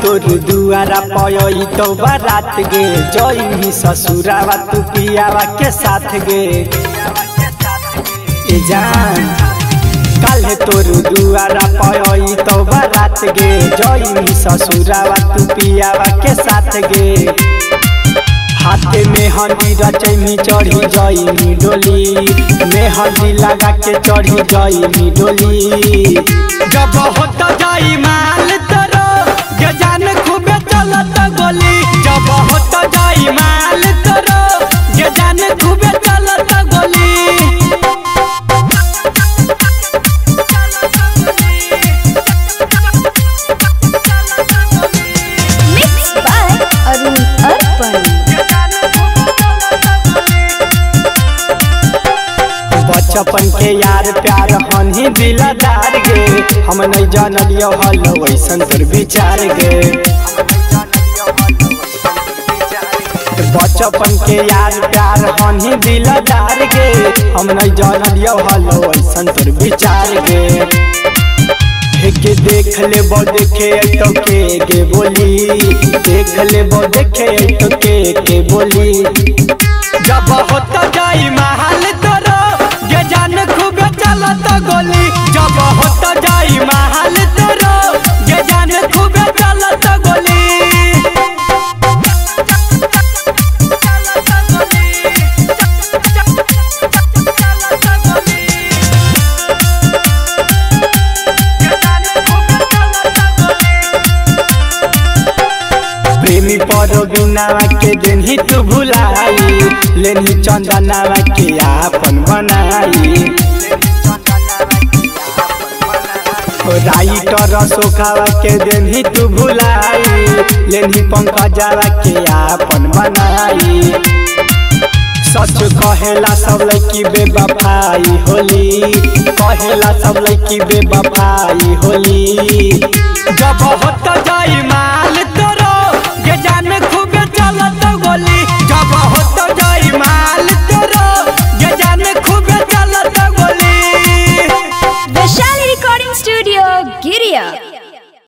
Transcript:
तोर दुआरा पयई तो बारात गे जई ससुरावा तू पियावा के साथ गे ए जान कल तोर दुआरा पयई तो बारात गे जई ससुरावा तू पियावा के साथ गे हाथे में हंदी रचैनी चढ़ी जई डोली में हंदी लगा के चढ़ी जई डोली जब होत जाई माल तरो गे जान खूबे चलत गोली जब होत जाई माल तरो गे जान खूबे चलत गोली मिक्स बाय अरुण अर्पण। बचपन के यार प्यार हनी दिलदार गे हम नहीं जानलियो हलो वैसन तोर विचार गे बचपन के यार प्यार हनी दिलदार गे हम नहीं जानलियो हलो वैसन तोर विचार गे के देख ले बो देखे तो के बोली देख ले बो देखे तो के बोली जब होत जाई महल तोरो गे जान खूबे चलत गोली जब होत जाई महल तोरो गे जान खूबे चलत गोली प्रेमी पर बिनावा के दिन ही तू भुलाई लेनी चंदनावा के आपन बनाई राइटर सोखावा के दिन ही तू भुलाई लेनी पंकजावा के आपन बनाई सच कहेला सब लड़की बेवफाई होली कहेला सब लड़की बेवफाई होली जब होत जाई माँ